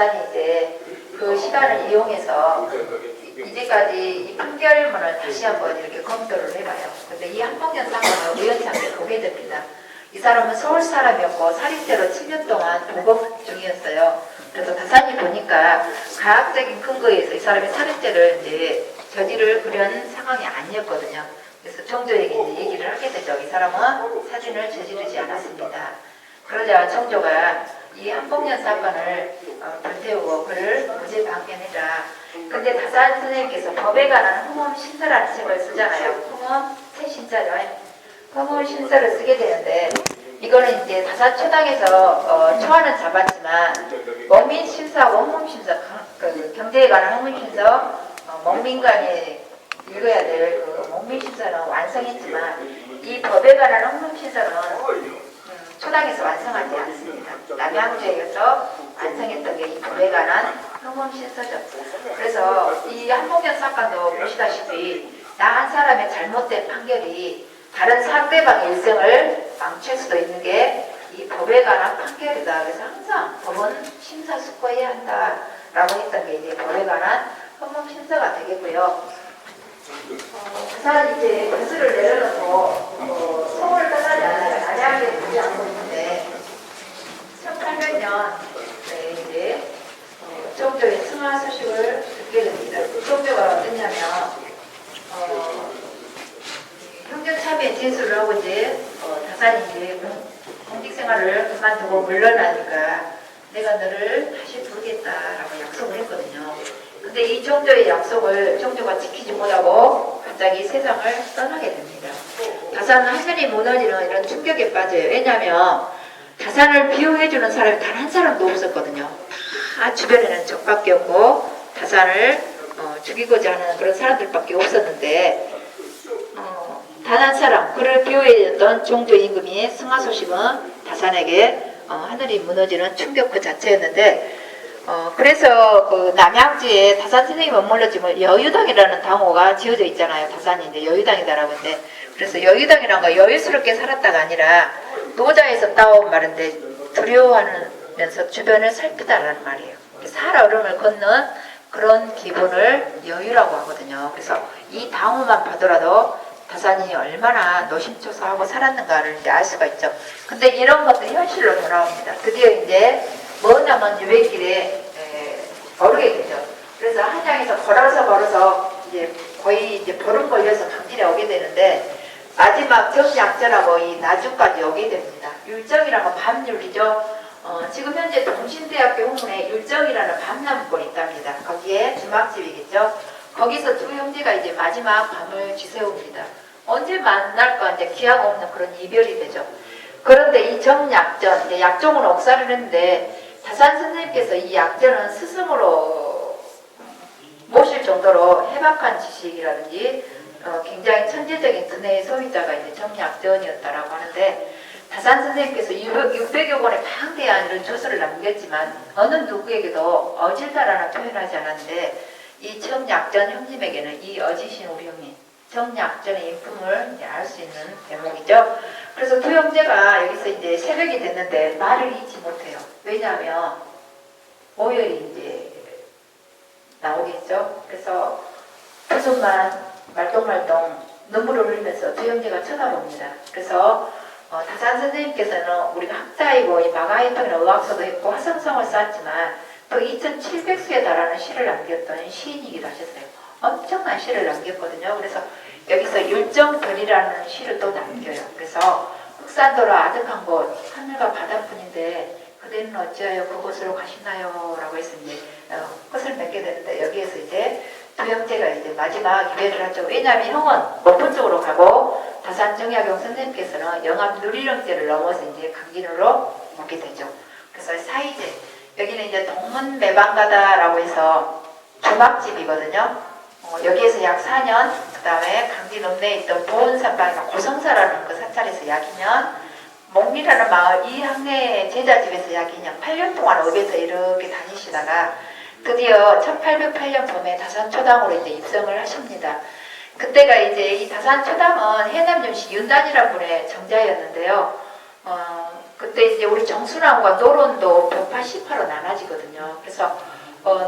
다산이 이제 그 시간을 이용해서 이제까지 이 판결문을 다시 한번 이렇게 검토를 해봐요. 근데 이 한봉년 사건을 우연찮게 보게 됩니다. 이 사람은 서울 사람이었고 살인죄로 7년 동안 보복 중이었어요. 그래서 다산이 보니까 과학적인 근거에서 이 사람이 살인죄를 이제 저지를 그런 상황이 아니었거든요. 그래서 정조에게 이제 얘기를 하게 되죠. 이 사람은 살인을 저지르지 않았습니다. 그러자 정조가 이 한봉년 사건을 불태우고 그를 무죄 방면해라. 근데 다산 선생님께서 법에 관한 흥엄 신서라는 책을 쓰잖아요. 흥엄 새신서죠. 흥엄 신서를 쓰게 되는데 이거는 이제 다산 초당에서 초안은 잡았지만 먹민 신서하고 흥엄 신서, 그 경제에 관한 흥엄 신서, 먹민간이 읽어야 될 그 먹민 신서는 완성했지만 이 법에 관한 흥엄 신서는 초당에서 완성하지 않습니다. 남양주에서 완성했던 게 이 법에 관한 흥엄 신서죠. 그래서 이 한봉년 사건도 보시다시피 나 한 사람의 잘못된 판결이 다른 상대방의 일생을 망칠 수도 있는 게 이 법에 관한 판결이다. 그래서 항상 법은 심사숙고해야 한다라고 했던 게 이제 법에 관한 흥엄 신서가 되겠고요. 다산 이제 구슬을 내려놓고 서울을 떠나지 않아요. 남양주에 두지 않고 있는데 1800년 이제 정조의 승하 소식을 듣게 됩니다. 정조가 어땠냐면 형제참에 진술을 하고 이제 다산이 이제 공직 생활을 그만두고 물러나니까 내가 너를 다시 부르겠다라고 약속을 했거든요. 근데 이 정조의 약속을 정조가 지키지 못하고 갑자기 세상을 떠나게 됩니다. 다산은 하늘이 무너지는 이런 충격에 빠져요. 왜냐하면 다산을 비호해주는 사람이 단 한 사람도 없었거든요. 다 주변에는 적밖에 없고 다산을 죽이고자 하는 그런 사람들밖에 없었는데 단 한 사람, 그를 비호해줬던 정조 임금이 승하 소식은 다산에게 하늘이 무너지는 충격 그 자체였는데 그래서 그 남양주에 다산 선생님 머물러지면 여유당이라는 당호가 지어져 있잖아요. 다산이 이제 여유당이다라고 하는데 그래서 여유당이란 거 여유스럽게 살았다가 아니라 노자에서 따온 말인데 두려워하면서 주변을 살피다라는 말이에요. 살 얼음을 걷는 그런 기분을 여유라고 하거든요. 그래서 이 당호만 봐더라도 다산이 얼마나 노심초사하고 살았는가를 이제 알 수가 있죠. 근데 이런 것들이 현실로 돌아옵니다. 드디어 이제 머나먼 유배길에 오르게 되죠. 그래서 한양에서 걸어서 이제 거의 이제 보름 걸려서 강진에 오게 되는데 마지막 정약전하고 이 나주까지 오게 됩니다. 율정이라는 건 밤율이죠. 지금 현재 동신대학교 후문에 율정이라는 밤나무골이 있답니다. 거기에 주막집이겠죠. 거기서 두 형제가 이제 마지막 밤을 지새웁니다. 언제 만날까 이제 기약 없는 그런 이별이 되죠. 그런데 이 정약전, 이제 약종은 옥사를 했는데 다산 선생님께서 이 약전은 스승으로 모실 정도로 해박한 지식이라든지 굉장히 천재적인 두뇌의 소유자가 이제 정약전이었다라고 하는데 다산 선생님께서 600여 권의 방대한 이런 조서를 남겼지만 어느 누구에게도 어질다라는 표현하지 않았는데 이 정약전 형님에게는 이 어지신 우리 형님 정약전의 인품을 알 수 있는 대목이죠. 그래서 두 형제가 여기서 이제 새벽이 됐는데 말을 잊지 못해요. 왜냐하면 오열이 이제 나오겠죠. 그래서 무슨만 말똥말똥 눈물을 흘리면서 두 형제가 쳐다봅니다. 그래서 다산 선생님께서는 우리가 학자이고 이 마가이통이나 의학서도 했고 화성성을 쌓았지만 또 2700수에 달하는 시를 남겼던 시인이기도 하셨어요. 엄청난 시를 남겼거든요. 그래서 여기서 율정별이라는 시를 또 남겨요. 그래서 흑산도로 아득한 곳 하늘과 바다뿐인데 그대는 어찌하여 그곳으로 가시나요? 라고 해서 이제 끝을 맺게 되는데 여기에서 이제 두 형제가 이제 마지막 이별을 하죠. 왜냐하면 형은 목포 쪽으로 가고 다산 정약용 선생님께서는 영암 누리령제를 넘어서 이제 강진으로 오게 되죠. 그래서 사이제 여기는 이제 동문매방가다라고 해서 주막집이거든요. 여기에서 약 4년, 그 다음에 강진 읍내에 있던 보은산방이나 고성사라는 그 사찰에서 약 2년, 목리라는 마을 이 항내 제자집에서 약 2년, 8년 동안 읍에서 이렇게 다니시다가 드디어 1808년 봄에 다산초당으로 이제 입성을 하십니다. 그때가 이제 이 다산초당은 해남정씨 윤단이라는 분의 정자였는데요. 그때 이제 우리 정순왕과 노론도 벽파 시파로 나눠지거든요. 그래서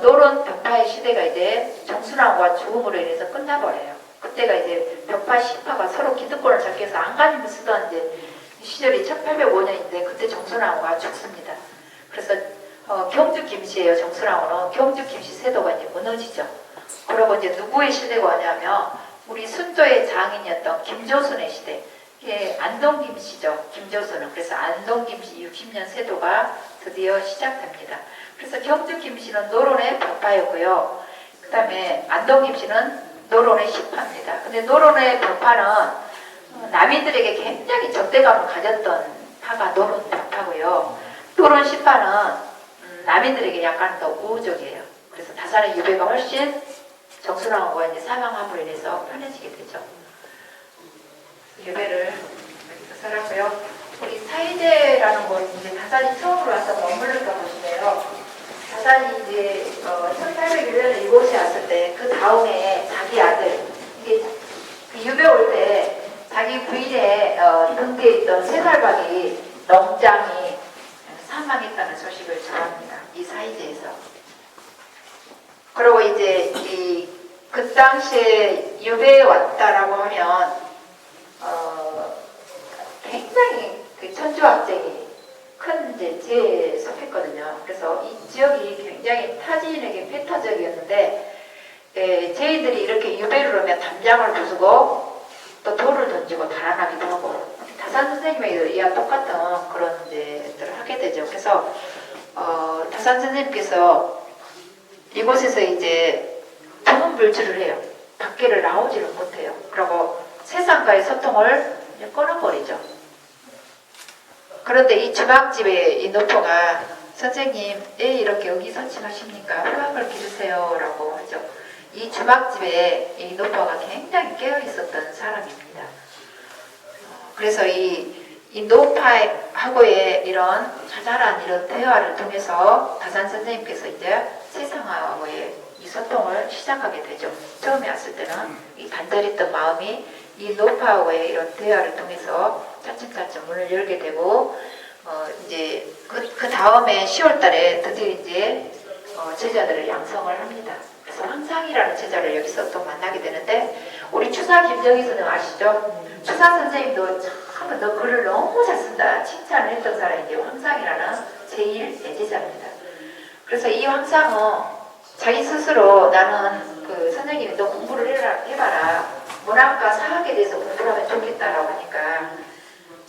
노론 벽파의 시대가 이제 정순왕과 죽음으로 인해서 끝나버려요. 그때가 이제 벽파 시파가 서로 기득권을 잡기 위해서 안간힘을 쓰던 이제 시절이 1805년인데 그때 정순왕후가 죽습니다. 그래서 경주 김씨예요. 정순왕후는 경주 김씨 세도가 이제 무너지죠. 그리고 이제 누구의 시대가 오냐면 우리 순조의 장인이었던 김조순의 시대. 이게 안동 김씨죠. 김조순은. 그래서 안동 김씨 60년 세도가 드디어 시작됩니다. 그래서 경주 김씨는 노론의 벽파였고요. 그 다음에 안동 김씨는 노론의 시파입니다. 근데 노론의 벽파는 남인들에게 굉장히 적대감을 가졌던 파가 노론 벽파고요. 노론 시파는 남인들에게 약간 더 우호적이에요. 그래서 다산의 유배가 훨씬 정순왕후가 이제 사망함으로 인해서 편해지게 되죠. 유배를 여기서 살았고요. 우리 사이제라는 곳 이제 다산이 처음으로 와서 머무를까 보시네요. 다산이 이제 1801년에 이곳에 왔을 때 그 다음에 자기 아들 이게 유배 올 때 자기 부인의 등대에 있던 세살박이 농장이 사망했다는 소식을 전합니다. 이 사이제에서. 그리고 이제 그 당시에 유배에 왔다라고 하면 굉장히 그 천주학쟁이 큰 이제 재해에 속했거든요. 그래서 이 지역이 굉장히 타지인에게 폐타적이었는데 저희들이 이렇게 유배를 오면 담장을 부수고 또 돌을 던지고 달아나기도 하고 다산 선생님의 이와 똑같은 그런 일들을 하게 되죠. 그래서 다산 선생님께서 이곳에서 이제 두문불출을 해요. 밖에를 나오지를 못해요. 그리고 세상과의 소통을 끊어버리죠. 그런데 이 주막집의 이 노포가 선생님 왜 이렇게 의기소침하십니까? 허락을 빌으세요 라고 하죠. 이 주막집에 이 노포가 굉장히 깨어있었던 사람입니다. 그래서 이 노파하고의 이런 자잘한 이런 대화를 통해서 다산 선생님께서 이제 세상하고의 이 소통을 시작하게 되죠. 처음에 왔을 때는 이 간절했던 마음이 이 노파하고의 이런 대화를 통해서 차츰차츰 문을 열게 되고 이제 그 다음에 10월달에 드디어 이제 제자들을 양성을 합니다. 그래서 황상이라는 제자를 여기서 또 만나게 되는데 우리 추사 김정희 선생님 아시죠? 추사 선생님도 참 너 글을 너무 잘 쓴다 칭찬을 했던 사람이 이제 황상이라는 제1 예제자입니다. 그래서 이 황상은 자기 스스로 나는 그 선생님이 너 공부를 해봐라 문학과 사학에 대해서 공부를 하면 좋겠다라고 하니까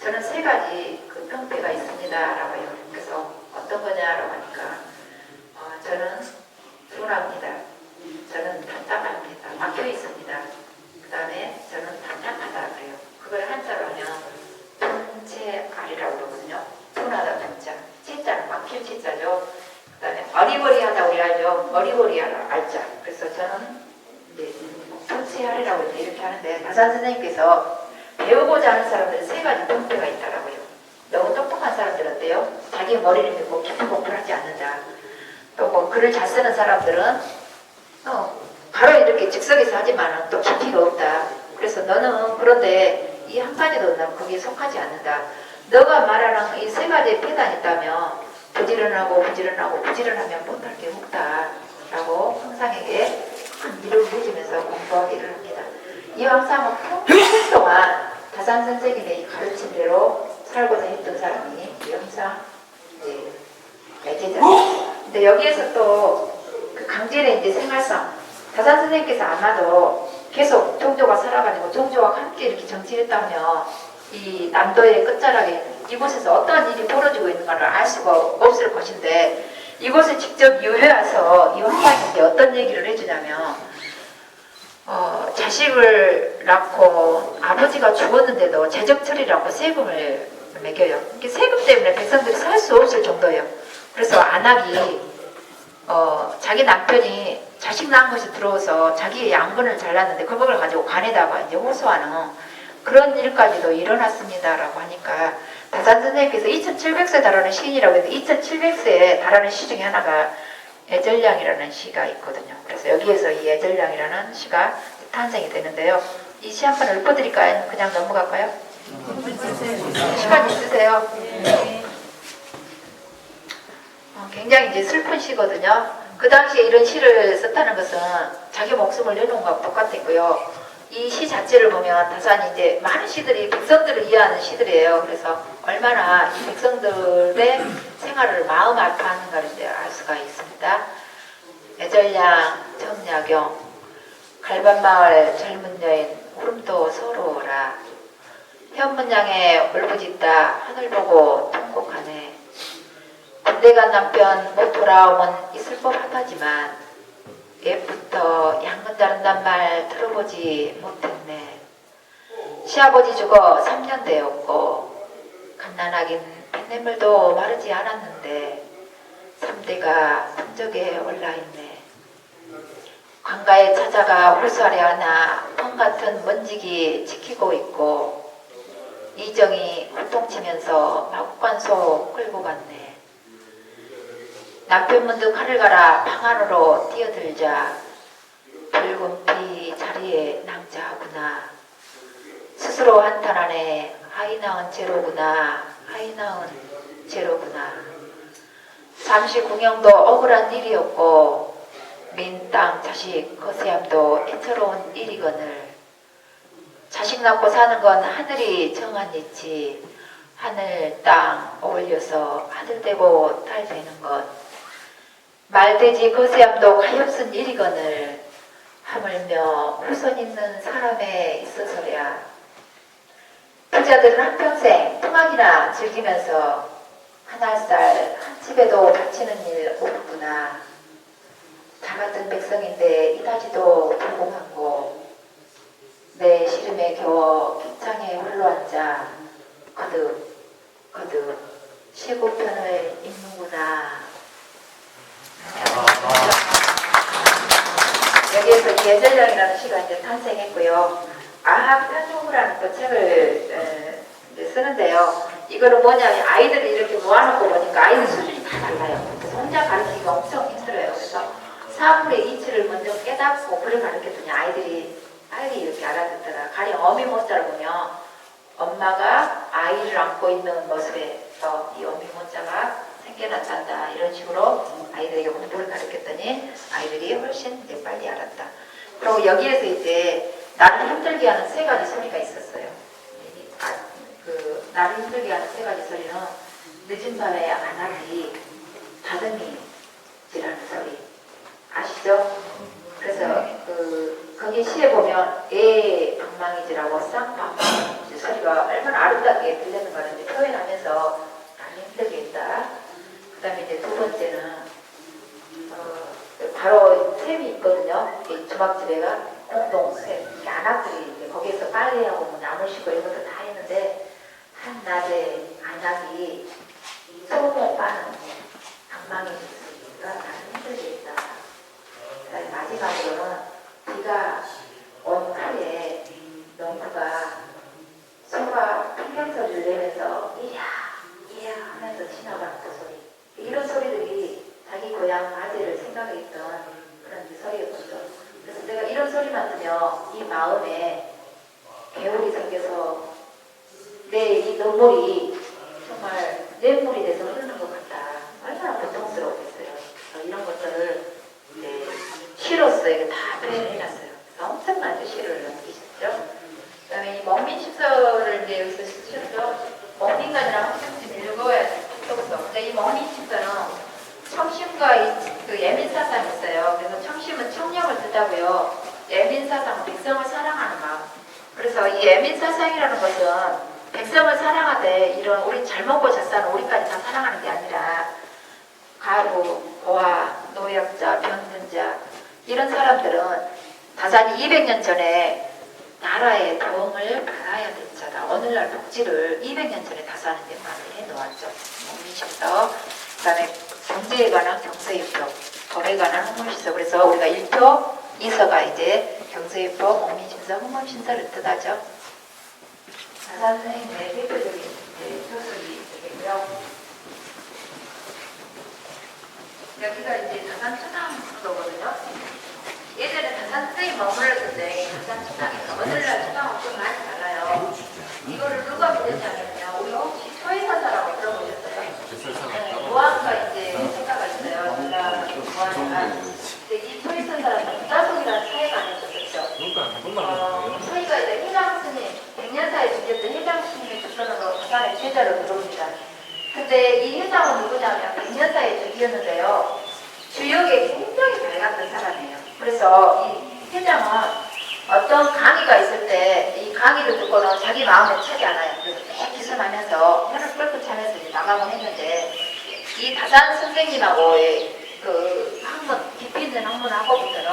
저는 3가지 그 평패가 있습니다 라고 해요. 그래서 어떤 거냐라고 하니까 저는 둔합니다. 저는 답답합니다. 막혀 있습니다. 그 다음에 저는 답답하다 그래요. 그걸 한자로 하면 분체알이라고 그러거든요. 둔하다 분자. 채자는 막힐 채자죠. 그 다음에 어리버리하다 우리 알죠. 어리버리하다 알자. 그래서 저는 이제 분체알이라고 이렇게 하는데 다산 선생님께서 배우고자 하는 사람들은 3가지 평패가 있다라고요. 너무 똑똑한 사람들은 어때요? 자기 머리를 믿고 깊은 공부를 하지 않는다. 또 뭐 글을 잘 쓰는 사람들은 바로 이렇게 즉석에서 하지만 또 깊이가 없다. 그래서 너는 그런데 이 한 가지도 난 거기에 속하지 않는다. 너가 말하는 이 3가지의 패단이 있다면 부지런하고 부지런하면 못할 게 없다. 라고 황상에게 이를 해주면서 공부하기를 합니다. 이 황상은 평생 동안 다산 선생님의 가르침대로 살고자 했던 사람이 이 황상 예제자입니다. 근데 여기에서 또 그 강진의 이제 생활상 다산 선생님께서 아마도 계속 종조가 살아가지고 종조와 함께 이렇게 정치했다면 이 남도의 끝자락에 이곳에서 어떤 일이 벌어지고 있는가를 알 수가 없을 것인데 이곳에 직접 유해 와서 이 황상이 어떤 얘기를 해주냐면 자식을 낳고 아버지가 죽었는데도 재적처리라고 세금을 매겨요. 이게 세금 때문에 백성들이 살 수 없을 정도예요. 그래서 안악이 자기 남편이 자식 낳은 것이 들어와서 자기의 양분을 잘랐는데 그걸 가지고 관에다가 이제 호소하는 그런 일까지도 일어났습니다라고 하니까 다산 선생님께서 2700세 달하는 시인이라고 했는데 2700세에 달하는 시 중에 하나가 애절량이라는 시가 있거든요. 그래서 여기에서 이 애절량이라는 시가 탄생이 되는데요. 이 시 한번 읊어드릴까요? 그냥 넘어갈까요? 시간 있으세요? 네. 굉장히 이제 슬픈 시거든요. 그 당시에 이런 시를 썼다는 것은 자기 목숨을 내놓은 것과 똑같았고요. 이 시 자체를 보면 다산이 이제 많은 시들이 백성들을 이해하는 시들이에요. 그래서 얼마나 이 백성들의 생활을 마음 아파하는가를 이제 알 수가 있습니다. 애절양 청야경 갈반마을 젊은 여인 구름도 서러워라 현문양에 울부짖다 하늘 보고 통곡하네 군대 간 남편 못 돌아오면 있을 법하다지만 옛부터 양문 자른단 말 들어보지 못했네. 시아버지 죽어 3년 되었고 갓난아긴 뱃냇물도 마르지 않았는데 3대가 성적에 올라있네. 관가에 찾아가 홀수하려 하나 펑 같은 먼지기 지키고 있고 이정이 호통치면서 마구간소 끌고 갔네. 남편 문득 칼을 갈아 방 안으로 뛰어들자 붉은 피 자리에 낭자하구나. 스스로 한탄하네. 아이 낳은 죄로구나. 아이 낳은 죄로구나. 잠시 궁영도 억울한 일이었고 민 땅 자식 거세함도 애처로운 일이거늘. 자식 낳고 사는 건 하늘이 정한 이치. 하늘 땅 어울려서 아들 되고 딸 되는 것. 말돼지 거세함도 가엾은 일이거늘. 하물며 후손 있는 사람에 있어서랴. 부자들은 한평생 풍악이나 즐기면서 한 알쌀 한 집에도 바치는 일 없구나. 다 같은 백성인데 이다지도 불공하고 내 시름에 겨워 기창에 홀로 앉아 거듭 시고편을 읽는구나. 여기에서 계절령이라는 시가 이제 탄생했고요. 아합 편성부라는 그 책을 이제 쓰는데요. 이거는 뭐냐면 아이들을 이렇게 모아놓고 보니까 아이들 수준이 다 달라요. 그래서 혼자 가르치기가 엄청 힘들어요. 그래서 사물의 이치를 먼저 깨닫고 그걸 가르쳤더니 아이들이 이렇게 알아듣더라. 가령 어미 모자를 보면 엄마가 아이를 안고 있는 모습에서 이 어미 모자가 생겨났단다. 이런 식으로 아이들에게 공부를 가르쳤더니 아이들이 훨씬 이제 빨리 알았다. 그리고 여기에서 이제 나를 힘들게 하는 세 가지 소리가 있었어요. 나를 힘들게 하는 세 가지 소리는 늦은 밤에 안하기, 다듬이질하는 소리 아시죠? 그래서 거기 시에 보면 애 방망이질하고 쌍방망이질 소리가 얼마나 아름답게 들리는 거를 이제 표현하면서 나를 힘들게 했다. 그 다음에 이제 두 번째는 바로 샘이 있거든요. 이 주막집에가 공동샘, 안악들이 이제 거기에서 빨래하고 뭐 나물 씻고 이런 것도 다 했는데 한낮에 안악이 소문 빠는 방망이가 나를 힘들게 했다. 그 다음에 마지막으로는 비가 온 후에 농부가 소가 풍경소리를 내면서 이야 하면서 지나가는 그 소리. 이런 소리들이 자기 고향 아재를 생각했던 그런 소리였거든요. 그래서 내가 이런 소리만 들으면 이 마음에 개울이 생겨서 내 이 눈물이 정말 냇물이 돼서 흐르는 것 같다. 얼마나 고통스러웠겠어요. 이런 것들을 이제 시로서 이게 다 표현해놨어요. 그래서 엄청난 시를 남기셨죠. 그 다음에 이 먹민십서를 이제 여기서 쓰셨죠. 먹민간이랑 한 편씩 읽어야 속서. 근데 이 먹민십서는 청심과 그 예민사상이 있어요. 그래서 청심은 청렴을 뜻하고요. 예민사상은 백성을 사랑하는 마음. 그래서 이 예민사상이라는 것은 백성을 사랑하되 이런 우리 잘 먹고 잘 사는 우리까지 다 사랑하는 게 아니라 가구, 고아, 노약자, 병든자 이런 사람들은 다산이 200년 전에 나라의 도움을 받아야 될 자다. 오늘날 복지를 200년 전에 다산은 많이 해놓았죠. 먹민십서. 그 다음에 경제에 관한 경서입법, 법에 관한 헌문신서. 그래서 우리가 1표, 2서가 이제 경서입법, 먹민신서, 헌문신서를 뜻하죠. 다산 선생님의 대표적인 교수이 되겠고요. 여기가 이제 다산 초당도거든요. 예전에 다산 선생님 머물렀는데 다산 초당에서 오늘날 초당하고 좀 많이 달라요. 이거를 누가 보냈냐면요. 우리 혹시 초회사사라고 들어보셨어요? 네, 무한과 이제 생각을 제자로 들어옵니다. 근데 이 회장은 누구냐면 백년사의 적이었는데요. 주역에 굉장히 밝았던 사람이에요. 그래서 이 회장은 어떤 강의가 있을 때 이 강의를 듣고는 자기 마음에 차지 않아요. 그래서 쭉 기선하면서 혀를 끌고 차면서 이제 나가곤 했는데 이 다산 선생님하고의 그 학문, 깊이 있는 학문하고부터는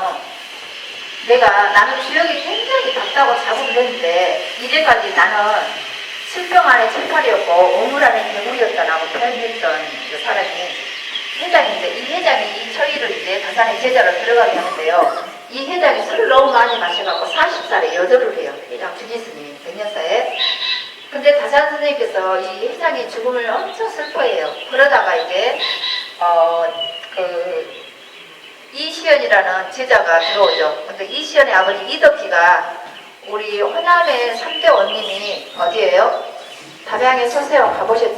나는 주역이 굉장히 밝다고 자부를 했는데 이제까지 나는 실병 안에 철팔이었고 오물 안에 괴물이었다라고 표현했던 그 사람이 회장인데 이 회장이 이 처리를 이제 다산의 제자로 들어가게 하는데요. 이 회장이 술을 너무 많이 마셔갖고 40살에 여절을 해요. 회장 주지스님 백년사에. 근데 다산 선생님께서 이 회장의 죽음을 엄청 슬퍼해요. 그러다가 이제 이시연이라는 제자가 들어오죠. 근데 이시연의 아버지 이덕기가 우리 호남의 3대 원님이 어디예요? 담양에 서세요 가보셨죠?